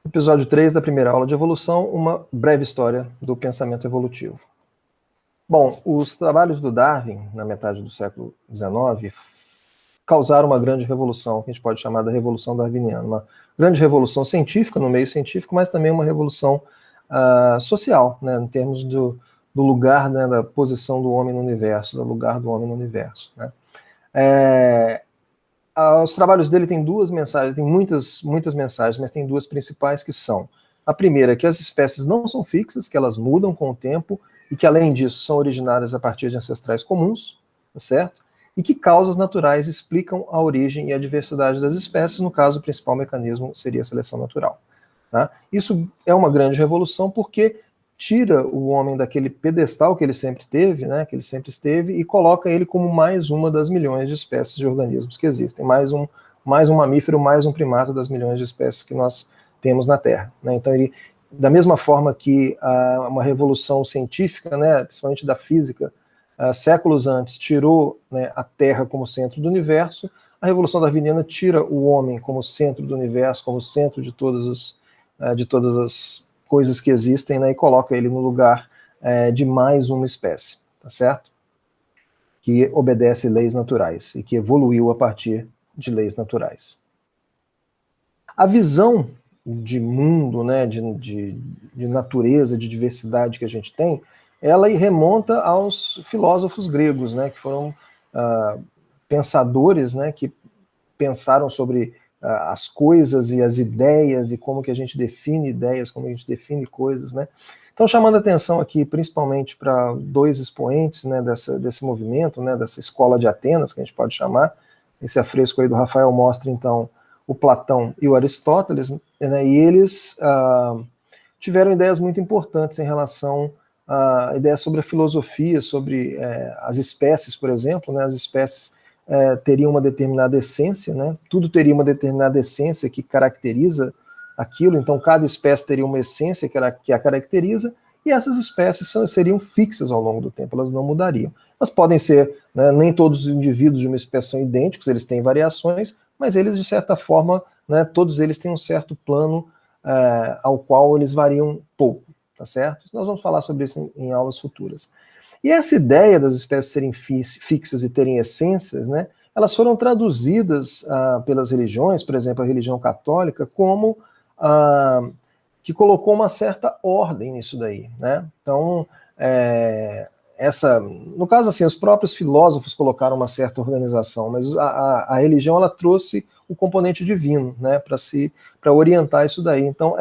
Episódio 3 da primeira aula de evolução, uma breve história do pensamento evolutivo. Bom, os trabalhos do Darwin, na metade do século XIX, causaram uma grande revolução, que a gente pode chamar da Revolução Darwiniana. Uma grande revolução científica, no meio científico, mas também uma revolução social, né, em termos do lugar, né, da posição do homem no universo, do lugar do homem no universo. Né. Os trabalhos dele têm duas mensagens, tem muitas mensagens, mas tem duas principais que são: a primeira, que as espécies não são fixas, que elas mudam com o tempo e que, além disso, são originárias a partir de ancestrais comuns, tá certo? E que causas naturais explicam a origem e a diversidade das espécies. No caso, o principal mecanismo seria a seleção natural. Tá? Isso é uma grande revolução porque tira o homem daquele pedestal que ele sempre teve, né, que ele sempre esteve, e coloca ele como mais uma das milhões de espécies de organismos que existem, mais um mamífero, mais um primata das milhões de espécies que nós temos na Terra. Né? Então, ele, da mesma forma que uma revolução científica, né, principalmente da física, séculos antes tirou, né, a Terra como centro do universo, a Revolução Darwiniana tira o homem como centro do universo, como centro de todas as coisas que existem, né, e coloca ele no lugar de mais uma espécie, tá certo? Que obedece leis naturais e que evoluiu a partir de leis naturais. A visão de mundo, né, de natureza, de diversidade que a gente tem, ela remonta aos filósofos gregos, né, que foram pensadores, né, que pensaram sobre as coisas e as ideias e como que a gente define ideias, como a gente define coisas, né? Então, chamando a atenção aqui principalmente para dois expoentes, né, desse movimento, né, dessa escola de Atenas, que a gente pode chamar. Esse afresco aí do Rafael mostra, então, o Platão e o Aristóteles, né, e eles tiveram ideias muito importantes em relação a ideias sobre a filosofia, sobre as espécies, por exemplo, né, as espécies teria uma determinada essência, né? Tudo teria uma determinada essência que caracteriza aquilo, então cada espécie teria uma essência que a caracteriza, e essas espécies seriam fixas ao longo do tempo, elas não mudariam. Elas podem ser, né, nem todos os indivíduos de uma espécie são idênticos, eles têm variações, mas eles, de certa forma, né, todos eles têm um certo plano ao qual eles variam pouco, tá certo? Nós vamos falar sobre isso em aulas futuras. E essa ideia das espécies serem fixas e terem essências, né, elas foram traduzidas pelas religiões, por exemplo, a religião católica, como que colocou uma certa ordem nisso daí. Né? Então, no caso, assim, os próprios filósofos colocaram uma certa organização, mas a religião ela trouxe o componente divino, né, para orientar isso daí. Então,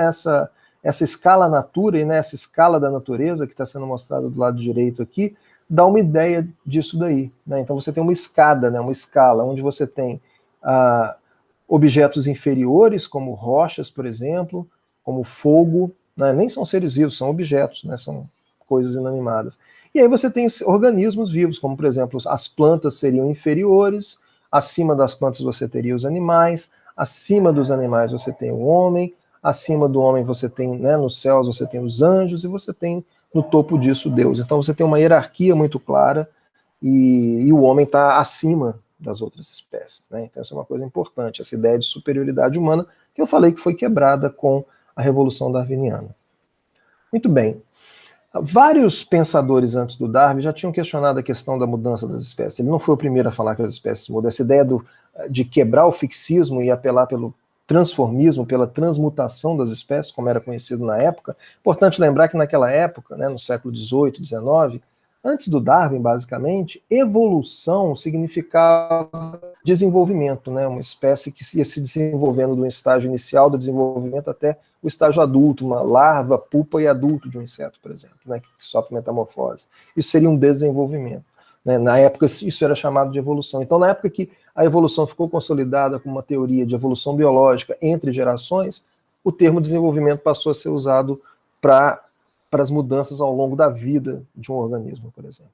essa escala natura, e nessa escala da natureza, que está sendo mostrada do lado direito aqui, dá uma ideia disso daí. Né? Então você tem uma escada, né, uma escala, onde você tem objetos inferiores, como rochas, por exemplo, como fogo, né? Nem são seres vivos, são objetos, né? São coisas inanimadas. E aí você tem organismos vivos, como por exemplo, as plantas seriam inferiores, acima das plantas você teria os animais, acima dos animais você tem o homem, acima do homem você tem, né, nos céus você tem os anjos, e você tem no topo disso Deus. Então você tem uma hierarquia muito clara, e o homem está acima das outras espécies. Né? Então isso é uma coisa importante, essa ideia de superioridade humana, que eu falei que foi quebrada com a Revolução Darwiniana. Muito bem. Vários pensadores antes do Darwin já tinham questionado a questão da mudança das espécies. Ele não foi o primeiro a falar que as espécies mudam. Essa ideia de quebrar o fixismo e apelar pelo transformismo, pela transmutação das espécies, como era conhecido na época. Importante lembrar que naquela época, né, no século XVIII, XIX, antes do Darwin, basicamente, evolução significava desenvolvimento, né, uma espécie que ia se desenvolvendo do estágio inicial do desenvolvimento até o estágio adulto, uma larva, pupa e adulto de um inseto, por exemplo, né, que sofre metamorfose. Isso seria um desenvolvimento. Né? Na época, isso era chamado de evolução. Então, na época que a evolução ficou consolidada como uma teoria de evolução biológica entre gerações, o termo desenvolvimento passou a ser usado para as mudanças ao longo da vida de um organismo, por exemplo.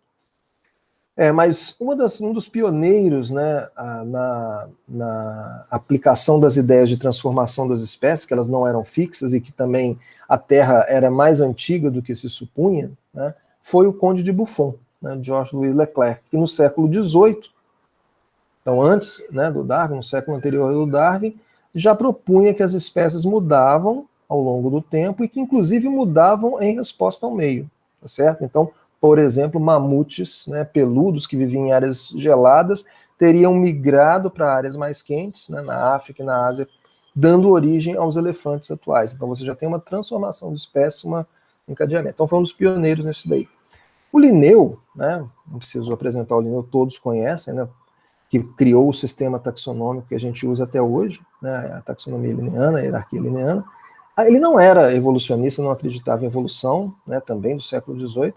Mas um dos pioneiros, né, na aplicação das ideias de transformação das espécies, que elas não eram fixas e que também a Terra era mais antiga do que se supunha, né, foi o Conde de Buffon, né, Georges-Louis Leclerc, que no século XVIII, então antes, né, do Darwin, no século anterior do Darwin, já propunha que as espécies mudavam ao longo do tempo e que, inclusive, mudavam em resposta ao meio, tá certo? Então, por exemplo, mamutes, né, peludos que viviam em áreas geladas teriam migrado para áreas mais quentes, né, na África e na Ásia, dando origem aos elefantes atuais. Então, você já tem uma transformação de espécie, um encadeamento. Então, foi um dos pioneiros nisso daí. O Linneu, né, não preciso apresentar o Linneu, todos conhecem, né, que criou o sistema taxonômico que a gente usa até hoje, né, a taxonomia linneana, a hierarquia linneana. Ele não era evolucionista, não acreditava em evolução, né, também do século XVIII,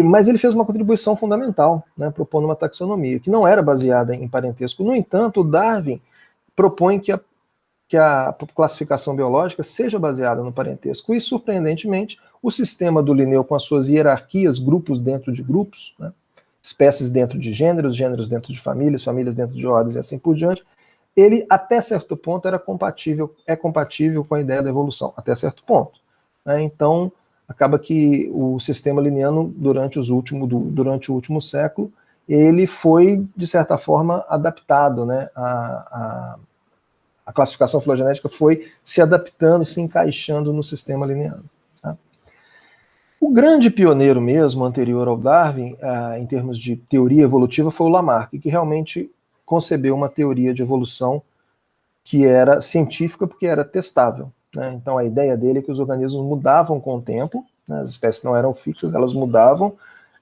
mas ele fez uma contribuição fundamental, né, propondo uma taxonomia que não era baseada em parentesco. No entanto, o Darwin propõe que a classificação biológica seja baseada no parentesco, e, surpreendentemente, o sistema do Linneu, com as suas hierarquias, grupos dentro de grupos, né, espécies dentro de gêneros, gêneros dentro de famílias, famílias dentro de ordens e assim por diante, ele, até certo ponto, é compatível com a ideia da evolução, até certo ponto, né? Então, acaba que o sistema linneano, durante o último século, ele foi, de certa forma, adaptado, né? A classificação filogenética foi se adaptando, se encaixando no sistema linneano. Tá? O grande pioneiro mesmo, anterior ao Darwin, em termos de teoria evolutiva, foi o Lamarck, que realmente concebeu uma teoria de evolução que era científica porque era testável, né? Então a ideia dele é que os organismos mudavam com o tempo, né? As espécies não eram fixas, elas mudavam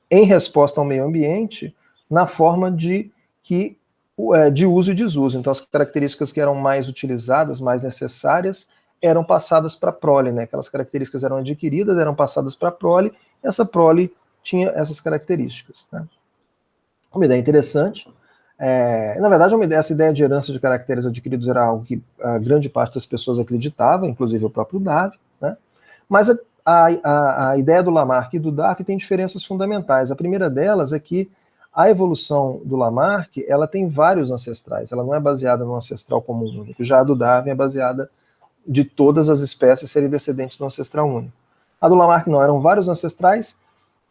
em resposta ao meio ambiente na forma de uso e desuso. Então as características que eram mais utilizadas, mais necessárias, eram passadas para a prole, né? Aquelas características eram adquiridas, eram passadas para a prole, essa prole tinha essas características, né? Uma ideia interessante. Na verdade, essa ideia de herança de caracteres adquiridos era algo que a grande parte das pessoas acreditava, inclusive o próprio Darwin, né? Mas a ideia do Lamarck e do Darwin tem diferenças fundamentais. A primeira delas é que a evolução do Lamarck, ela tem vários ancestrais, ela não é baseada num ancestral comum único. Já a do Darwin é baseada de todas as espécies serem descendentes do ancestral único. A do Lamarck não, eram vários ancestrais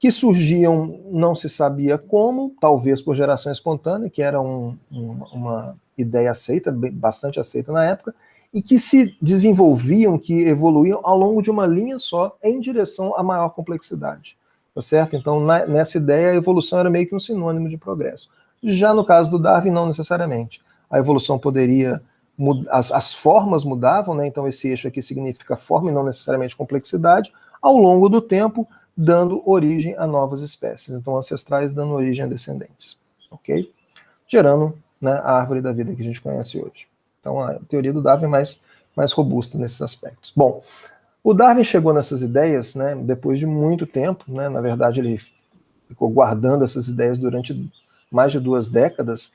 que surgiam, não se sabia como, talvez por geração espontânea, que era uma ideia aceita, bastante aceita na época, e que se desenvolviam, que evoluíam ao longo de uma linha só, em direção à maior complexidade. Tá certo? Então, nessa ideia, a evolução era meio que um sinônimo de progresso. Já no caso do Darwin, não necessariamente. A evolução poderia as formas mudavam, né? Então esse eixo aqui significa forma e não necessariamente complexidade, ao longo do tempo, dando origem a novas espécies. Então ancestrais dando origem a descendentes, ok? Gerando, né, a árvore da vida que a gente conhece hoje. Então a teoria do Darwin é mais robusta nesses aspectos. Bom, o Darwin chegou nessas ideias, né, depois de muito tempo, né? Na verdade ele ficou guardando essas ideias durante mais de 2 décadas.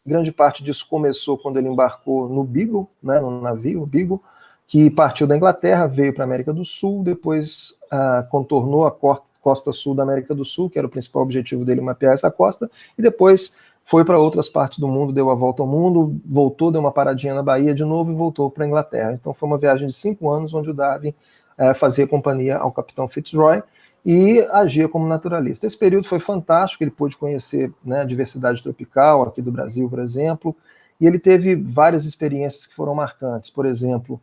Grande parte disso começou quando ele embarcou no Beagle, né, no navio Beagle, que partiu da Inglaterra, veio para a América do Sul, depois contornou a costa sul da América do Sul, que era o principal objetivo dele, mapear essa costa, e depois foi para outras partes do mundo, deu a volta ao mundo, voltou, deu uma paradinha na Bahia de novo e voltou para a Inglaterra. Então foi uma viagem de 5 anos, onde o Darwin fazia companhia ao capitão Fitzroy, e agia como naturalista. Esse período foi fantástico, ele pôde conhecer, né, a diversidade tropical aqui do Brasil, por exemplo, e ele teve várias experiências que foram marcantes. Por exemplo,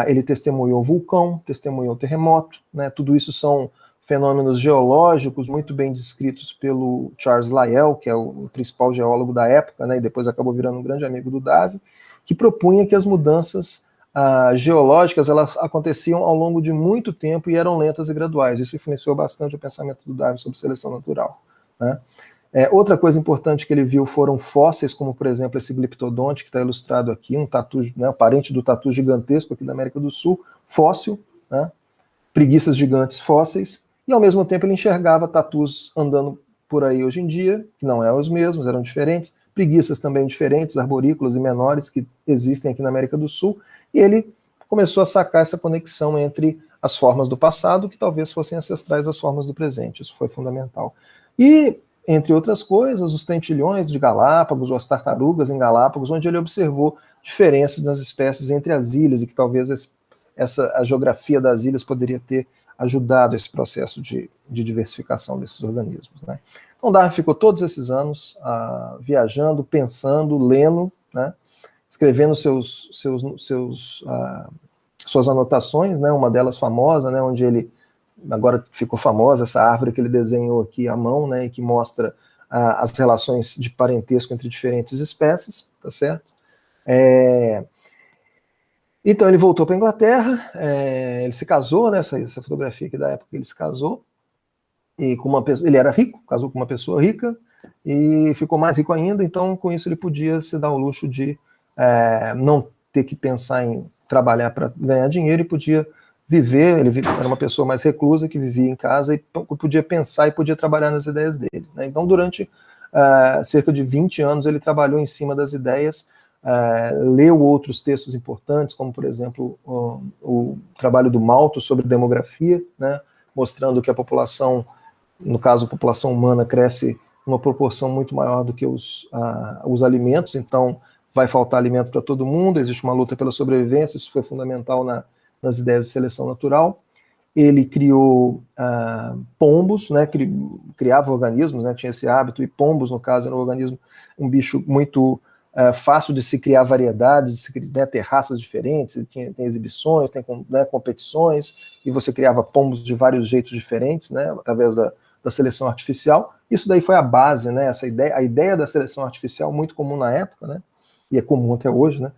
ele testemunhou vulcão, testemunhou terremoto, né, tudo isso são fenômenos geológicos muito bem descritos pelo Charles Lyell, que é o principal geólogo da época, né, e depois acabou virando um grande amigo do Darwin, que propunha que as mudanças geológicas, elas aconteciam ao longo de muito tempo e eram lentas e graduais. Isso influenciou bastante o pensamento do Darwin sobre seleção natural, né? Outra coisa importante que ele viu foram fósseis, como por exemplo esse gliptodonte que está ilustrado aqui, um tatu, né, parente do tatu gigantesco aqui da América do Sul, fóssil, né, preguiças gigantes fósseis, e ao mesmo tempo ele enxergava tatus andando por aí hoje em dia, que não eram os mesmos, eram diferentes, preguiças também diferentes, arborícolas e menores que existem aqui na América do Sul, e ele começou a sacar essa conexão entre as formas do passado, que talvez fossem ancestrais das formas do presente. Isso foi fundamental. E, entre outras coisas, os tentilhões de Galápagos, ou as tartarugas em Galápagos, onde ele observou diferenças nas espécies entre as ilhas, e que talvez a geografia das ilhas poderia ter ajudado esse processo de diversificação desses organismos, né? Então Darwin ficou todos esses anos viajando, pensando, lendo, né, escrevendo seus suas anotações, né, uma delas famosa, né, onde ele, agora ficou famosa, essa árvore que ele desenhou aqui à mão, né, e que mostra as relações de parentesco entre diferentes espécies, tá certo? Então ele voltou para a Inglaterra, ele se casou, né, essa fotografia aqui da época que ele se casou, e com uma pessoa, ele era rico, casou com uma pessoa rica, e ficou mais rico ainda, então com isso ele podia se dar o luxo de não ter que pensar em trabalhar para ganhar dinheiro, e podia viver, ele era uma pessoa mais reclusa, que vivia em casa e podia pensar e podia trabalhar nas ideias dele, né? Então durante cerca de 20 anos ele trabalhou em cima das ideias, leu outros textos importantes, como por exemplo o trabalho do Malthus sobre demografia, né, mostrando que a população, no caso a população humana, cresce numa proporção muito maior do que os alimentos, então vai faltar alimento para todo mundo, existe uma luta pela sobrevivência, isso foi fundamental nas ideias de seleção natural. Ele criou pombos, né, criava organismos, né, tinha esse hábito, e pombos, no caso, era um organismo, um bicho muito fácil de se criar variedades, de se criar, ter raças diferentes, tem exibições, tem, né, competições, e você criava pombos de vários jeitos diferentes, né, através da seleção artificial. Isso daí foi a base, né, a ideia da seleção artificial, muito comum na época, né, e é comum até hoje, né,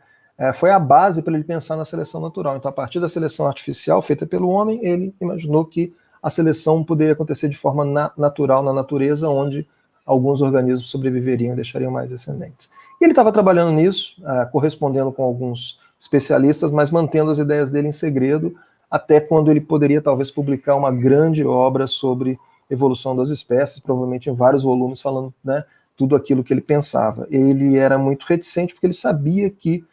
foi a base para ele pensar na seleção natural. Então, a partir da seleção artificial feita pelo homem, ele imaginou que a seleção poderia acontecer de forma natural na natureza, onde alguns organismos sobreviveriam e deixariam mais descendentes. E ele estava trabalhando nisso, correspondendo com alguns especialistas, mas mantendo as ideias dele em segredo, até quando ele poderia talvez publicar uma grande obra sobre evolução das espécies, provavelmente em vários volumes, falando, né, tudo aquilo que ele pensava. Ele era muito reticente, porque ele sabia que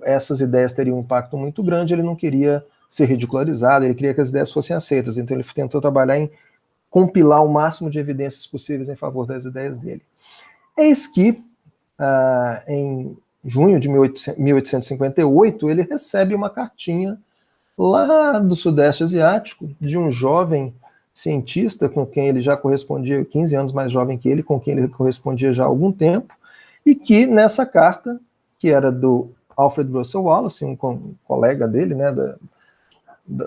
essas ideias teriam um impacto muito grande, ele não queria ser ridicularizado, ele queria que as ideias fossem aceitas, então ele tentou trabalhar em compilar o máximo de evidências possíveis em favor das ideias dele. Eis que, em junho de 1858, ele recebe uma cartinha lá do Sudeste Asiático, de um jovem cientista com quem ele já correspondia, 15 anos mais jovem que ele, com quem ele correspondia já há algum tempo, e que nessa carta, que era do Alfred Russel Wallace, um colega dele, né,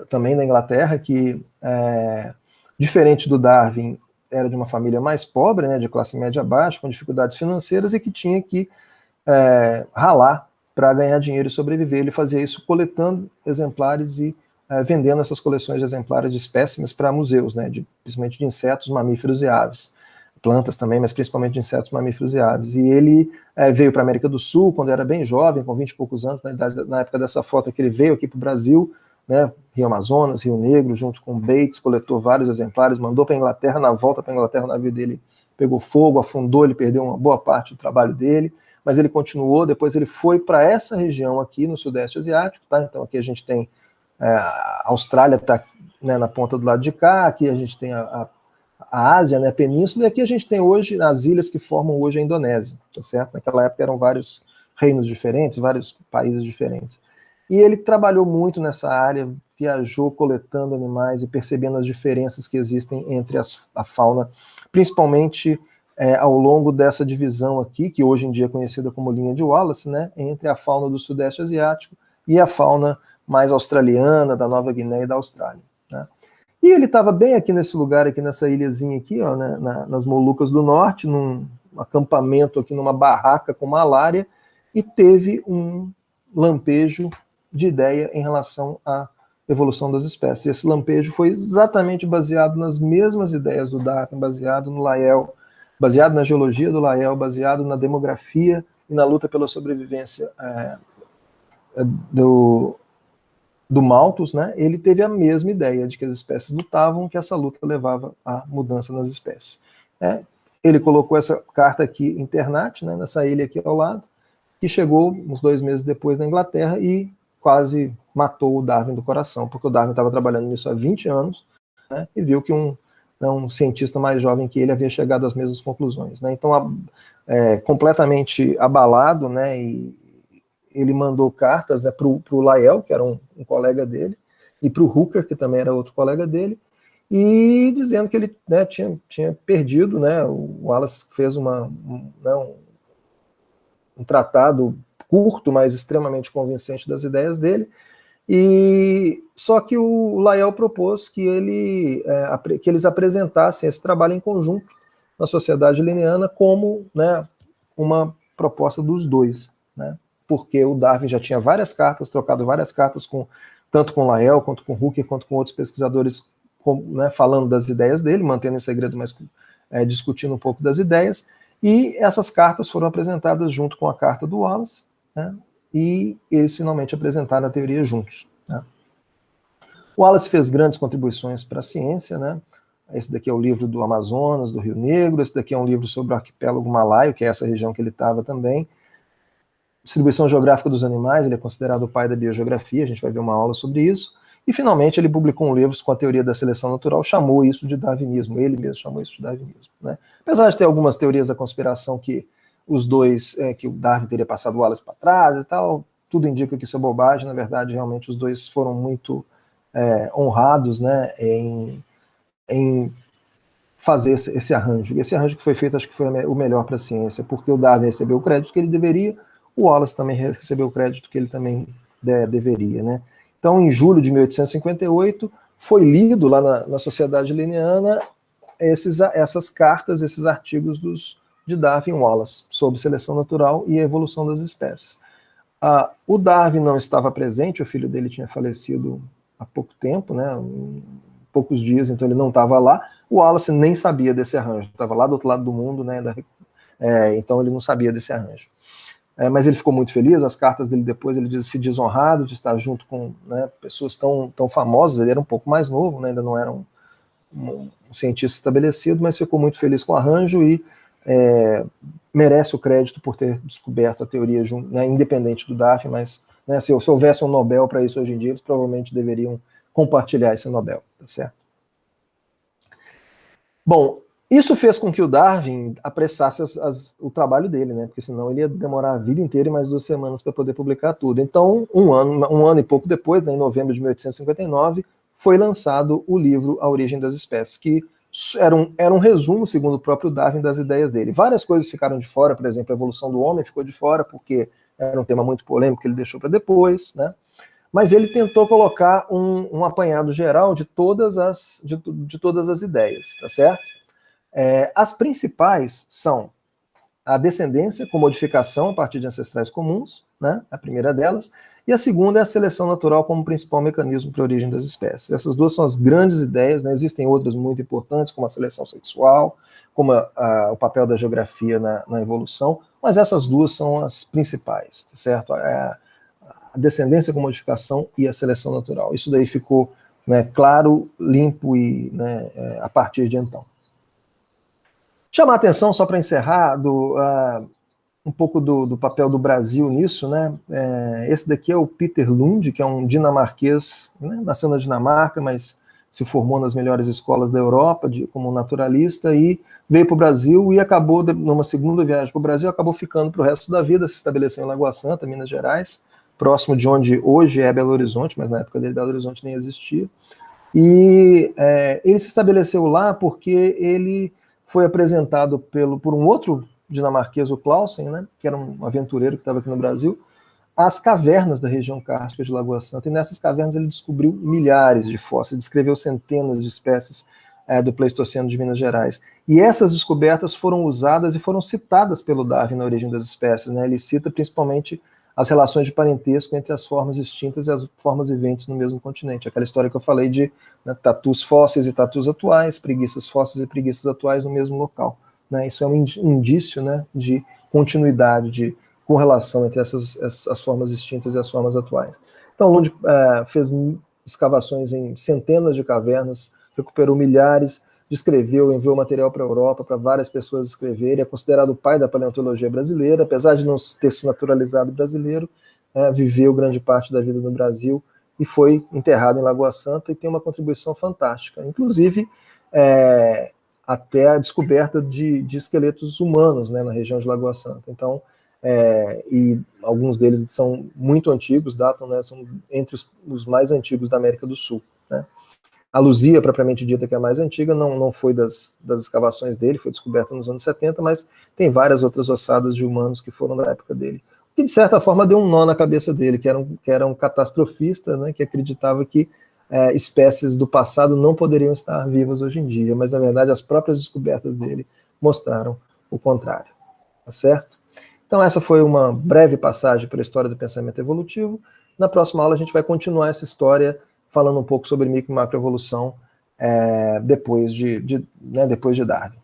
também da Inglaterra, que, diferente do Darwin, era de uma família mais pobre, né, de classe média baixa, com dificuldades financeiras, e que tinha que ralar para ganhar dinheiro e sobreviver. Ele fazia isso coletando exemplares e vendendo essas coleções de exemplares de espécimes para museus, né, principalmente de insetos, mamíferos e aves. Plantas também, mas principalmente de insetos, mamíferos e aves. E ele veio para a América do Sul quando era bem jovem, com 20 e poucos anos, na época dessa foto que ele veio aqui para o Brasil, né, Rio Amazonas, Rio Negro, junto com Bates, coletou vários exemplares, mandou para a Inglaterra. Na volta para a Inglaterra, o navio dele pegou fogo, afundou, ele perdeu uma boa parte do trabalho dele, mas ele continuou. Depois ele foi para essa região aqui no Sudeste Asiático, tá? Então aqui a gente tem a Austrália, está, né, na ponta do lado de cá, aqui a gente tem a Ásia, né, a península, e aqui a gente tem hoje as ilhas que formam hoje a Indonésia, tá certo? Naquela época eram vários reinos diferentes, vários países diferentes. E ele trabalhou muito nessa área, viajou coletando animais e percebendo as diferenças que existem entre a fauna, principalmente ao longo dessa divisão aqui, que hoje em dia é conhecida como linha de Wallace, né, entre a fauna do Sudeste Asiático e a fauna mais australiana, da Nova Guiné e da Austrália, né? E ele estava bem aqui nesse lugar, aqui nessa ilhazinha aqui, ó, né, nas Molucas do Norte, num acampamento aqui, numa barraca com malária, e teve um lampejo de ideia em relação à evolução das espécies. Esse lampejo foi exatamente baseado nas mesmas ideias do Darwin, baseado no Lyell, baseado na geologia do Lyell, baseado na demografia e na luta pela sobrevivência do Malthus, né? Ele teve a mesma ideia de que as espécies lutavam, que essa luta levava à mudança nas espécies. Ele colocou essa carta aqui em Ternate, né, nessa ilha aqui ao lado, que chegou uns 2 meses depois na Inglaterra e quase matou o Darwin do coração, porque o Darwin estava trabalhando nisso há 20 anos, né, e viu que um cientista mais jovem que ele havia chegado às mesmas conclusões, né? Então, completamente abalado, né, e ele mandou cartas, né, para o Lyell, que era um colega dele, e para o Hooker, que também era outro colega dele, e dizendo que ele, né, tinha perdido, né, o Wallace fez um tratado curto, mas extremamente convincente das ideias dele, E só que o Lyell propôs que eles apresentassem esse trabalho em conjunto na sociedade linneana como, né, uma proposta dos dois, né, porque o Darwin já tinha trocado várias cartas tanto com Lyell, quanto com Hooker, quanto com outros pesquisadores, né, falando das ideias dele, mantendo em segredo, mas discutindo um pouco das ideias, e essas cartas foram apresentadas junto com a carta do Wallace, né, e eles finalmente apresentaram a teoria juntos, né. O Wallace fez grandes contribuições para a ciência, né? Esse daqui é o livro do Amazonas, do Rio Negro, esse daqui é um livro sobre o arquipélago malaio, que é essa região que ele estava também. Distribuição geográfica dos animais, ele é considerado o pai da biogeografia, a gente vai ver uma aula sobre isso. E, finalmente, ele publicou um livro com a teoria da seleção natural, chamou isso de darwinismo, ele mesmo chamou isso de darwinismo, né? Apesar de ter algumas teorias da conspiração que os dois, que o Darwin teria passado o Wallace para trás e tal, tudo indica que isso é bobagem, na verdade, realmente os dois foram muito honrados, né, em fazer esse arranjo. Esse arranjo que foi feito, acho que foi o melhor para a ciência, porque o Darwin recebeu o crédito que ele deveria, o Wallace também recebeu o crédito que ele também deveria, né? Então, em julho de 1858, foi lido lá na Sociedade Linneana essas cartas, esses artigos de Darwin e Wallace sobre seleção natural e a evolução das espécies. O Darwin não estava presente, o filho dele tinha falecido há pouco tempo, né, poucos dias, então ele não estava lá. O Wallace nem sabia desse arranjo, estava lá do outro lado do mundo, né, então ele não sabia desse arranjo. Mas ele ficou muito feliz, as cartas dele depois, ele disse-se desonrado de estar junto com, né, pessoas tão famosas, ele era um pouco mais novo, né, ainda não era um cientista estabelecido, mas ficou muito feliz com o arranjo e merece o crédito por ter descoberto a teoria, né, independente do Darwin, mas, né, se houvesse um Nobel para isso hoje em dia, eles provavelmente deveriam compartilhar esse Nobel, tá certo? Bom, isso fez com que o Darwin apressasse o trabalho dele, né, porque senão ele ia demorar a vida inteira e mais 2 semanas para poder publicar tudo. Então, um ano e pouco depois, né, em novembro de 1859, foi lançado o livro A Origem das Espécies, que era um resumo, segundo o próprio Darwin, das ideias dele. Várias coisas ficaram de fora, por exemplo, a evolução do homem ficou de fora, porque era um tema muito polêmico que ele deixou para depois, né? Mas ele tentou colocar um apanhado geral de todas as ideias, tá certo? As principais são a descendência com modificação a partir de ancestrais comuns, né? A primeira delas, e a segunda é a seleção natural como principal mecanismo para a origem das espécies. Essas duas são as grandes ideias, né? Existem outras muito importantes, como a seleção sexual, como o papel da geografia na evolução, mas essas duas são as principais, tá certo? A descendência com modificação e a seleção natural. Isso daí ficou, né, claro, limpo e, né, a partir de então. Chamar a atenção, só para encerrar, um pouco do papel do Brasil nisso, né? Esse daqui é o Peter Lund, que é um dinamarquês, né? Nasceu na Dinamarca, mas se formou nas melhores escolas da Europa como naturalista e veio para o Brasil e acabou, numa segunda viagem para o Brasil, acabou ficando para o resto da vida, se estabeleceu em Lagoa Santa, Minas Gerais, próximo de onde hoje é Belo Horizonte, mas na época dele Belo Horizonte nem existia. E ele se estabeleceu lá porque ele foi apresentado por um outro dinamarquês, o Clausen, né, que era um aventureiro que estava aqui no Brasil, as cavernas da região cárstica de Lagoa Santa. E nessas cavernas ele descobriu milhares de fósseis, descreveu centenas de espécies do Pleistoceno de Minas Gerais. E essas descobertas foram usadas e foram citadas pelo Darwin na Origem das Espécies, né? Ele cita principalmente as relações de parentesco entre as formas extintas e as formas viventes no mesmo continente. Aquela história que eu falei de, né, tatus fósseis e tatus atuais, preguiças fósseis e preguiças atuais no mesmo local, né? Isso é um indício, né, de continuidade, de correlação entre as formas extintas e as formas atuais. Então, Lund fez escavações em centenas de cavernas, recuperou milhares, descreveu, enviou material para a Europa, para várias pessoas escreverem, é considerado o pai da paleontologia brasileira, apesar de não ter se naturalizado brasileiro, viveu grande parte da vida no Brasil e foi enterrado em Lagoa Santa e tem uma contribuição fantástica, inclusive até a descoberta de esqueletos humanos, né, na região de Lagoa Santa. Então, e alguns deles são muito antigos, datam, né, são entre os mais antigos da América do Sul, né. A Luzia, propriamente dita, que é a mais antiga, não foi das escavações dele, foi descoberta nos anos 70, mas tem várias outras ossadas de humanos que foram da época dele. que de certa forma deu um nó na cabeça dele, que era um catastrofista, né, que acreditava que espécies do passado não poderiam estar vivas hoje em dia, mas na verdade as próprias descobertas dele mostraram o contrário, tá certo? Então essa foi uma breve passagem pela história do pensamento evolutivo. Na próxima aula a gente vai continuar essa história falando um pouco sobre micro e macroevolução depois de Darwin.